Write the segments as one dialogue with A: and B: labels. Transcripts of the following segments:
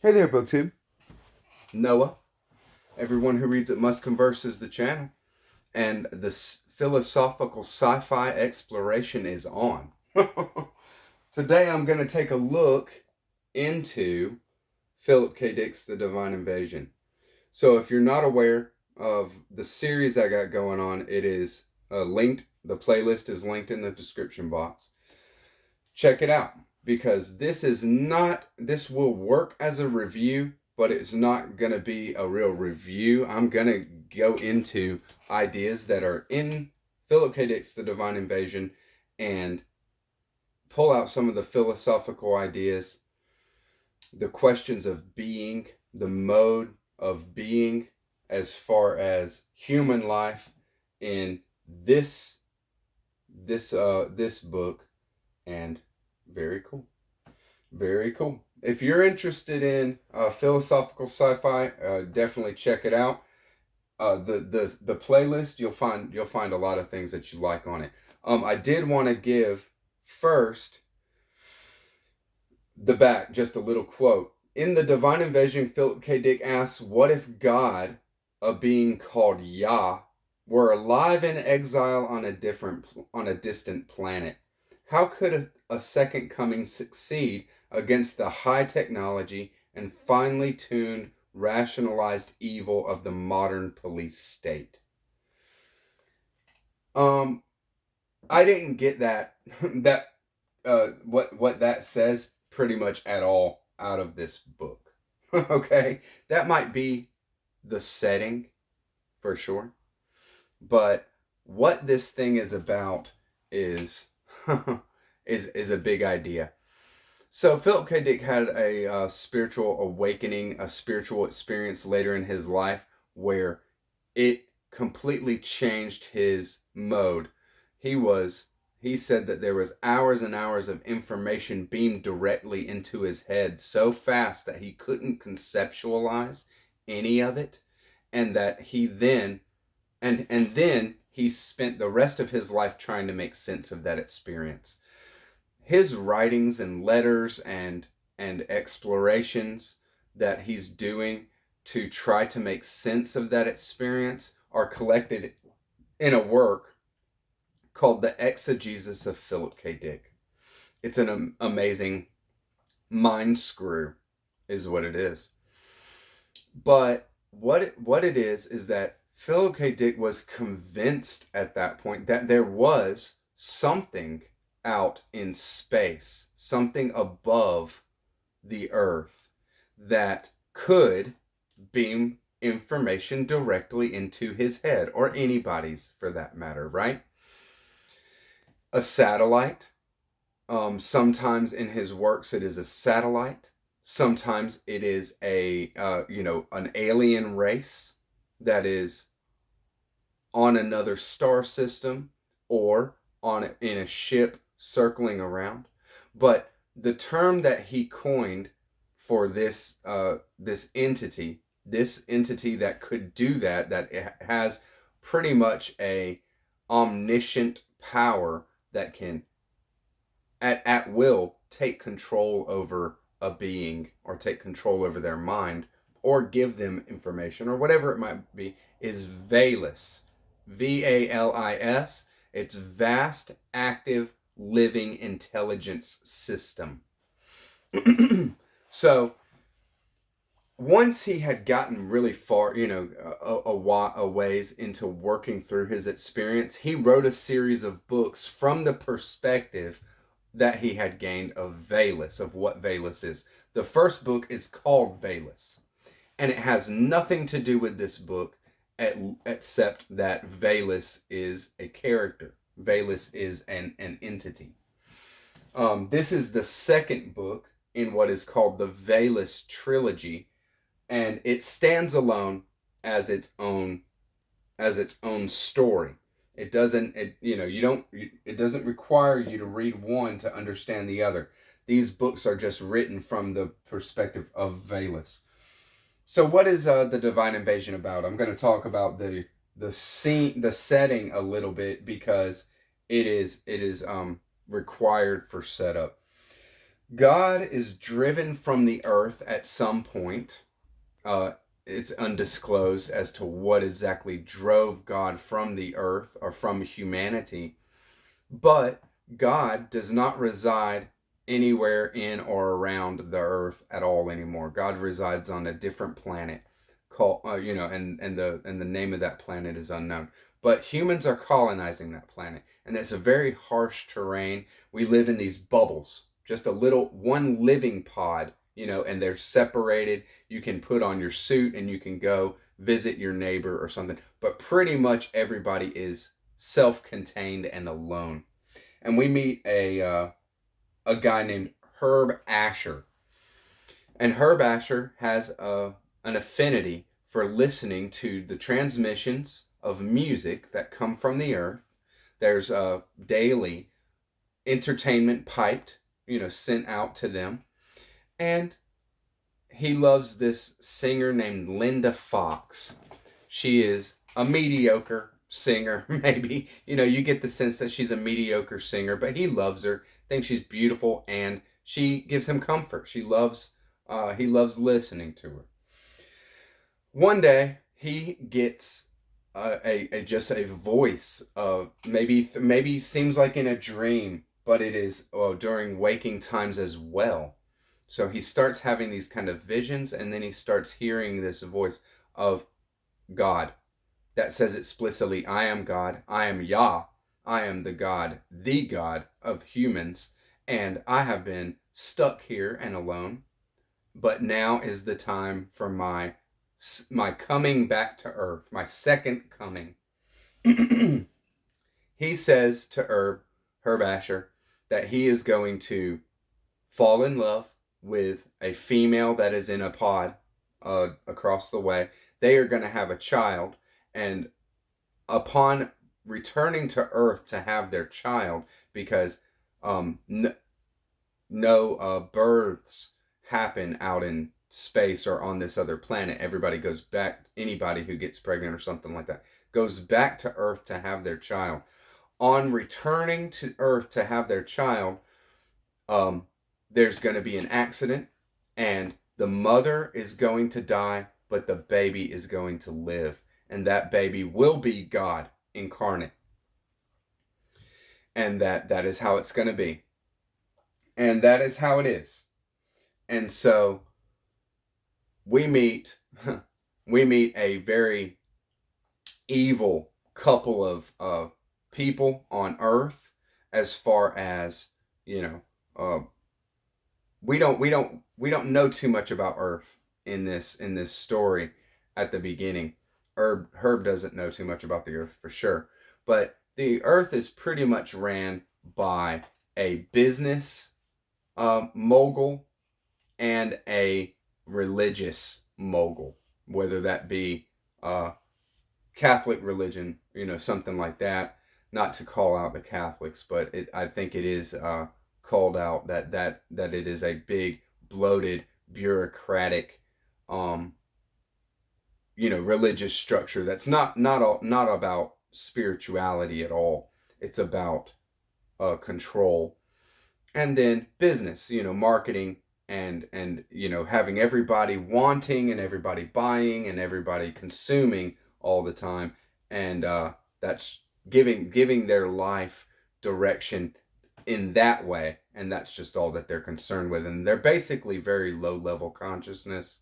A: Hey there, BookTube. Noah. Everyone who reads it must converse is the channel. And this philosophical sci-fi exploration is on. Today I'm going to take a look into Philip K. Dick's The Divine Invasion. So if you're not aware of the series I got going on, it is linked. The playlist is linked in the description box. Check it out, because this will work as a review, but it's not going to be a real review. I'm going to go into ideas that are in Philip K. Dick's The Divine Invasion and pull out some of the philosophical ideas, the questions of being, the mode of being as far as human life in this book. And very cool. Very cool. If you're interested in philosophical sci-fi, definitely check it out. The playlist, you'll find a lot of things that you like on it. I did want to give first just a little quote. In The Divine Invasion, Philip K. Dick asks, what if God, a being called Yah, were alive in exile on a distant planet? How could a second coming succeed against the high technology and finely tuned, rationalized evil of the modern police state? I didn't get that what that says pretty much at all out of this book. Okay, that might be the setting for sure, but what this thing is about is is a big idea. So Philip K. Dick had a spiritual awakening, a spiritual experience later in his life where it completely changed his mode. He said that there was hours and hours of information beamed directly into his head so fast that he couldn't conceptualize any of it, and that he then he spent the rest of his life trying to make sense of that experience. His writings and letters and explorations that he's doing to try to make sense of that experience are collected in a work called The Exegesis of Philip K. Dick. It's an amazing mind screw, is what it is. But what it is that Philip K. Dick was convinced at that point that there was something out in space, something above the earth that could beam information directly into his head, or anybody's for that matter, right? A satellite. Sometimes in his works it is a satellite. Sometimes it is an alien race that is on another star system or in a ship circling around. But the term that he coined for this entity that could do that it has pretty much a omniscient power that can at will take control over a being, or take control over their mind, or give them information, or whatever it might be, is VALIS. VALIS. It's Vast Active Living Intelligence System. So once he had gotten really far, a ways into working through his experience, he wrote a series of books from the perspective that he had gained of VALIS, of what VALIS is. The first book is called VALIS, and it has nothing to do with this book except that VALIS is a character. VALIS is an entity. This is the second book in what is called the VALIS trilogy, and it stands alone as its own story. It doesn't require you to read one to understand the other. These books are just written from the perspective of VALIS. So what is The Divine Invasion about? I'm going to talk about the setting a little bit, because it is required for setup. God is driven from the earth at some point. It's undisclosed as to what exactly drove God from the earth or from humanity. But God does not reside anywhere in or around the earth at all anymore. God resides on a different planet called, and the name of that planet is unknown. But humans are colonizing that planet, and it's a very harsh terrain. We live in these bubbles, just a little one living pod, and they're separated. You can put on your suit and you can go visit your neighbor or something. But pretty much everybody is self-contained and alone. And we meet a guy named Herb Asher. And Herb Asher has an affinity for listening to the transmissions of music that come from the earth. There's a daily entertainment piped, sent out to them. And he loves this singer named Linda Fox. She is a mediocre singer, maybe. You get the sense that she's a mediocre singer, but he loves her, thinks she's beautiful, and she gives him comfort. He loves listening to her. One day, he gets just a voice of maybe seems like in a dream, but it is during waking times as well. So he starts having these kind of visions, and then he starts hearing this voice of God that says explicitly, I am God, I am Yah, I am the God of humans, and I have been stuck here and alone, but now is the time for my coming back to earth, my second coming. He says to Herb Asher, that he is going to fall in love with a female that is in a pod across the way. They are going to have a child, and upon returning to Earth to have their child, because no births happen out in space or on this other planet. Everybody goes back, anybody who gets pregnant or something like that, goes back to Earth to have their child. On returning to Earth to have their child, there's going to be an accident, and the mother is going to die, but the baby is going to live. And that baby will be God incarnate. And that is how it's going to be. And that is how it is. And so we meet a very evil couple of people on Earth, as far as, we don't know too much about Earth in this story at the beginning. Herb doesn't know too much about the Earth for sure, but the Earth is pretty much ran by a business mogul and a religious mogul, whether that be Catholic religion, something like that. Not to call out the Catholics, but I think it is called out that it is a big, bloated, bureaucratic, religious structure that's not about spirituality at all. It's about control. And then business, marketing, and having everybody wanting and everybody buying and everybody consuming all the time, and that's giving their life direction in that way, and that's just all that they're concerned with. And they're basically very low level consciousness,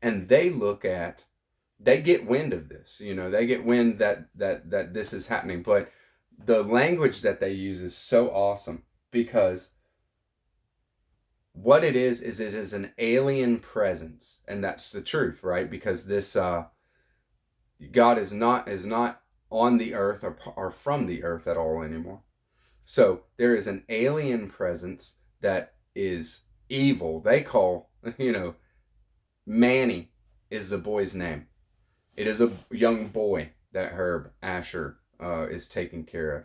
A: and they get wind of this. They get wind that this is happening. But the language that they use is so awesome, because what it is it is an alien presence, and that's the truth, right? Because this God is not on the earth or from the earth at all anymore. So there is an alien presence that is evil. They call, Manny is the boy's name. It is a young boy that Herb Asher is taking care of.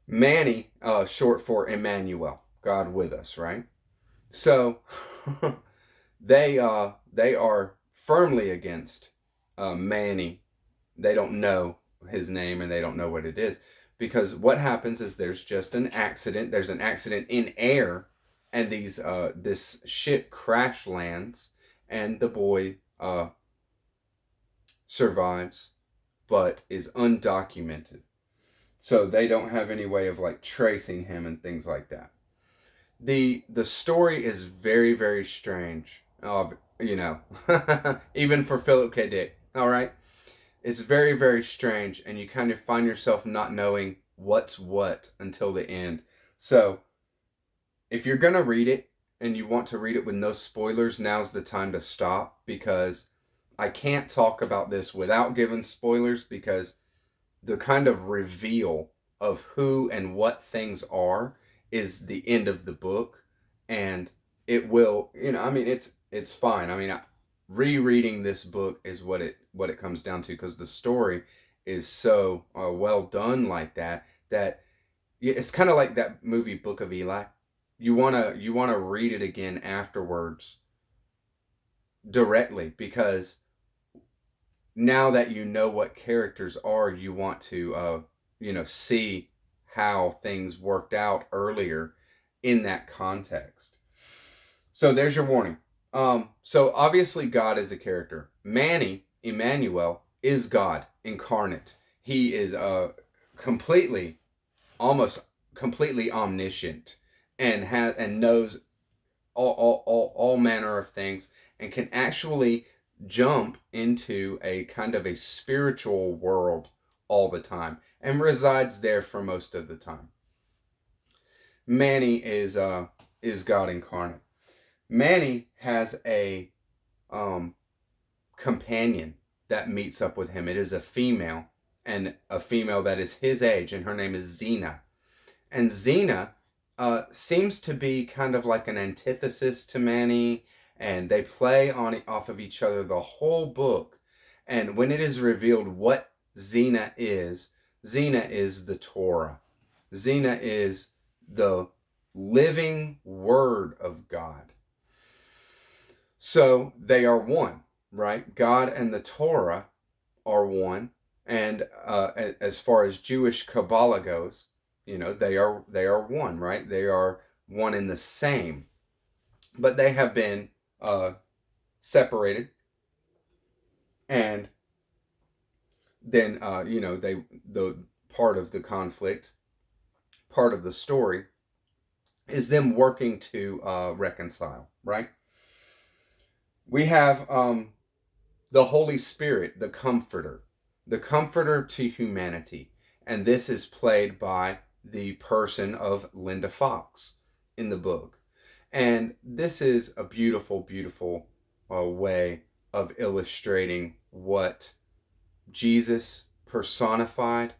A: Manny, short for Emmanuel, God with us, right? So they are firmly against Manny. They don't know his name, and they don't know what it is, because what happens is there's just an accident. There's an accident in air, and this ship crash lands, and the boy survives, but is undocumented. So they don't have any way of like tracing him and things like that. The story is very, very strange. You know, even for Philip K. Dick. All right, it's very, very strange, and you kind of find yourself not knowing what's what until the end. So, if you're gonna read it and you want to read it with no spoilers, now's the time to stop, because I can't talk about this without giving spoilers, because the kind of reveal of who and what things are is the end of the book, and it will, I mean, it's fine. I mean, rereading this book is what it comes down to, because the story is so well done like that it's kind of like that movie Book of Eli. You wanna read it again afterwards directly, because now that you know what characters are, you want to see how things worked out earlier in that context. So there's your warning. So obviously God is a character. Manny, Emmanuel, is God incarnate. He is almost completely omniscient, and knows all manner of things, and can actually jump into a kind of a spiritual world all the time, and resides there for most of the time. Manny is God incarnate. Manny has a companion that meets up with him. It is a female, and a female that is his age, and her name is Xena. And Xena seems to be kind of like an antithesis to Manny, and they play off of each other the whole book. And when it is revealed what Xena is the Torah. Xena is the living word of God. So they are one, right? God and the Torah are one. And as far as Jewish Kabbalah goes, they are one, right? They are one and the same. But they have been separated, and then the part of the conflict, part of the story, is them working to reconcile, right? We have the Holy Spirit, the comforter to humanity, and this is played by the person of Linda Fox in the book. And this is a beautiful, beautiful way of illustrating what Jesus personified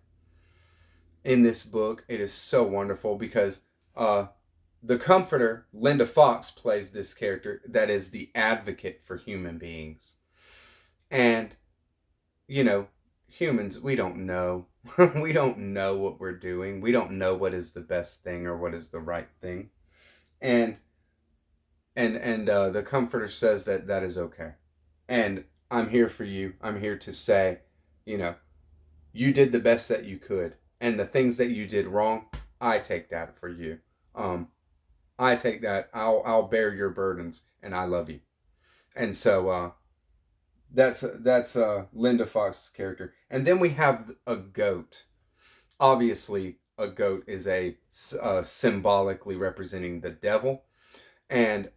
A: in this book. It is so wonderful, because the comforter, Linda Fox, plays this character that is the advocate for human beings. And, humans, we don't know. We don't know what we're doing. We don't know what is the best thing or what is the right thing. And the comforter says that is okay. And I'm here for you. I'm here to say, you did the best that you could. And the things that you did wrong, I take that for you. I take that. I'll bear your burdens, and I love you. And so that's Linda Fox's character. And then we have a goat. Obviously, a goat is a symbolically representing the devil. And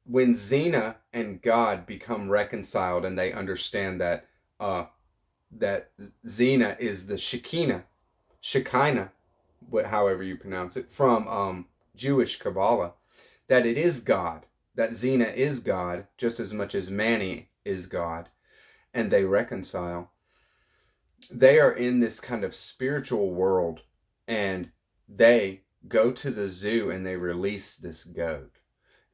A: when Xena and God become reconciled, and they understand that that Xena is the Shekinah, however you pronounce it, from Jewish Kabbalah, that it is God, that Xena is God just as much as Manny is God, and they reconcile. They are in this kind of spiritual world, and they go to the zoo and they release this goat.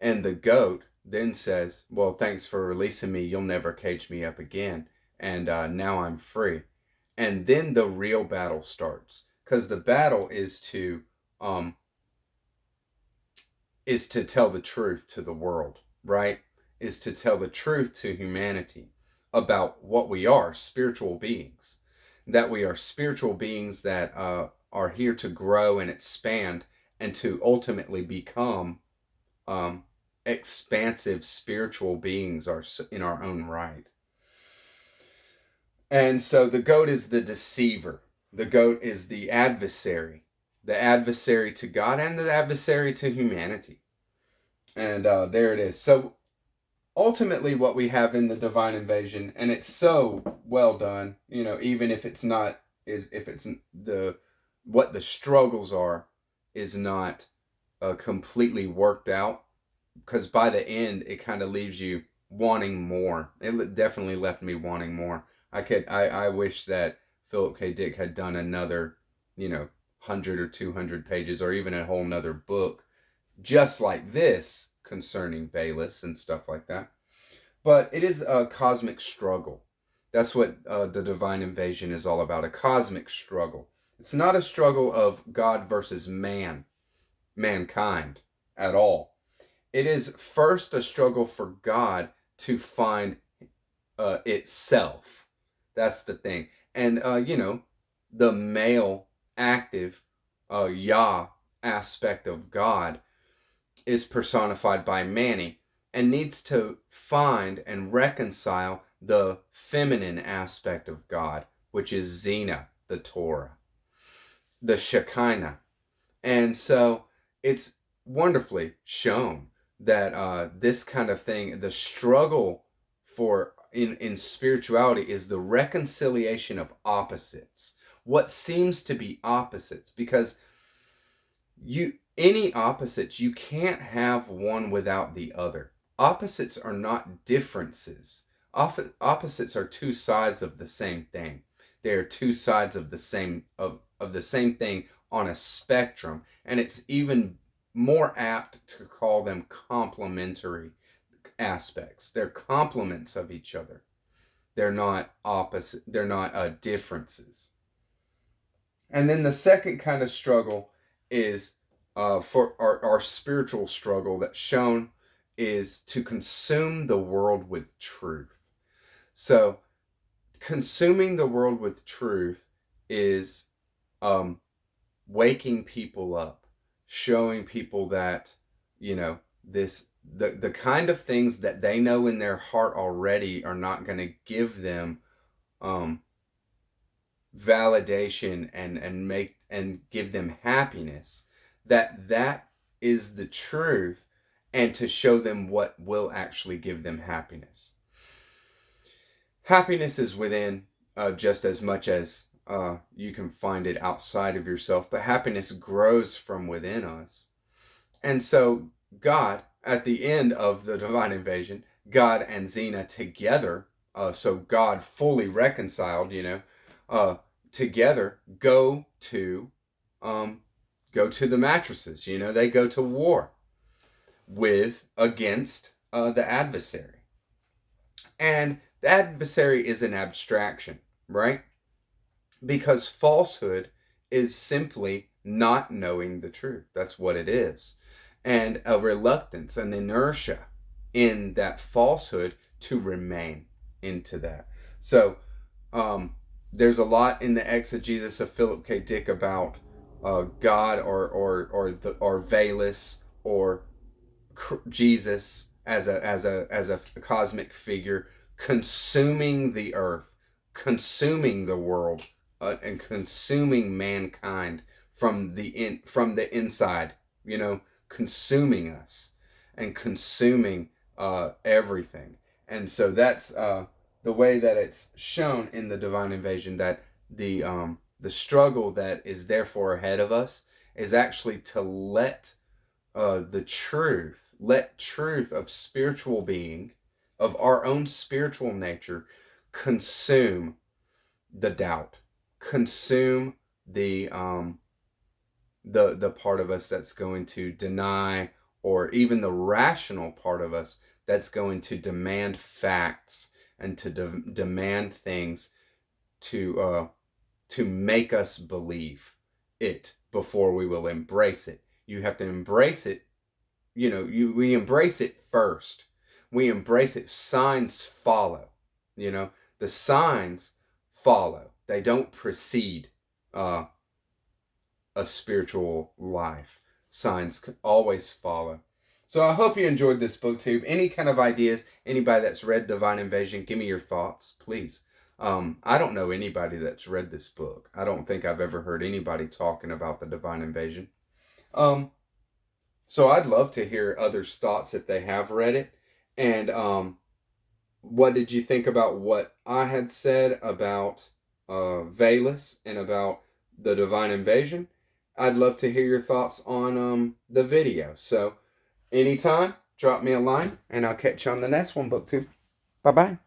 A: And the goat then says, well, thanks for releasing me. You'll never cage me up again. And now I'm free. And then the real battle starts. Because the battle is to tell the truth to the world, right? Is to tell the truth to humanity about what we are, spiritual beings. That we are spiritual beings that are here to grow and expand, and to ultimately become um, expansive spiritual beings are in our own right. And so the goat is the deceiver. The goat is the adversary to God and the adversary to humanity. And there it is. So ultimately what we have in the divine invasion, and it's so well done, even if it's not, if it's the what the struggles are is not completely worked out, because by the end it kind of leaves you wanting more. It definitely left me wanting more. I wish that Philip K. Dick had done another 100 or 200 pages, or even a whole nother book just like this concerning VALIS and stuff like that. But it is a cosmic struggle. That's what the divine invasion is all about, a cosmic struggle. It's not a struggle of God versus mankind at all. It is first a struggle for God to find itself. That's the thing. And, the male active Yah aspect of God is personified by Manny, and needs to find and reconcile the feminine aspect of God, which is Xena, the Torah, the Shekinah. And so it's wonderfully shown that this kind of thing, the struggle for in spirituality, is the reconciliation of opposites. What seems to be opposites, because any opposites, you can't have one without the other. Opposites are not differences. Opposites are two sides of the same thing. They are two sides of the same of the same thing on a spectrum, and it's even more apt to call them complementary aspects. They're complements of each other. They're not opposite. They're not differences. And then the second kind of struggle is for our spiritual struggle that's shown is to consume the world with truth. So consuming the world with truth is waking people up, showing people that, the kind of things that they know in their heart already are not going to give them validation and give them happiness, that is the truth, and to show them what will actually give them happiness. Happiness is within, just as much as you can find it outside of yourself, but happiness grows from within us. And so God, at the end of the divine invasion, God and Xena together, so God fully reconciled, together go to the mattresses. They go to war against the adversary. And the adversary is an abstraction, right? Because falsehood is simply not knowing the truth. That's what it is. And a reluctance, an inertia in that falsehood to remain into that. So there's a lot in the exegesis of Philip K. Dick about God or VALIS or Jesus as a cosmic figure consuming the earth, consuming the world, and consuming mankind from the inside. Consuming us and consuming everything. And so that's the way that it's shown in the divine invasion, that the struggle that is therefore ahead of us is actually to let truth of spiritual being, of our own spiritual nature, consume the doubt, consume the part of us that's going to deny, or even the rational part of us that's going to demand facts and to demand things to make us believe it before we will embrace it. You have to embrace it. We embrace it first. We embrace it. Signs follow. The signs follow. They don't precede a spiritual life. Signs always follow. So I hope you enjoyed this booktube. Any kind of ideas, anybody that's read Divine Invasion, give me your thoughts, please. I don't know anybody that's read this book. I don't think I've ever heard anybody talking about the Divine Invasion. So I'd love to hear others' thoughts if they have read it. And what did you think about what I had said about VALIS and about the Divine Invasion? I'd love to hear your thoughts on the video. So anytime, drop me a line, and I'll catch you on the next one, BookTube. Bye-bye.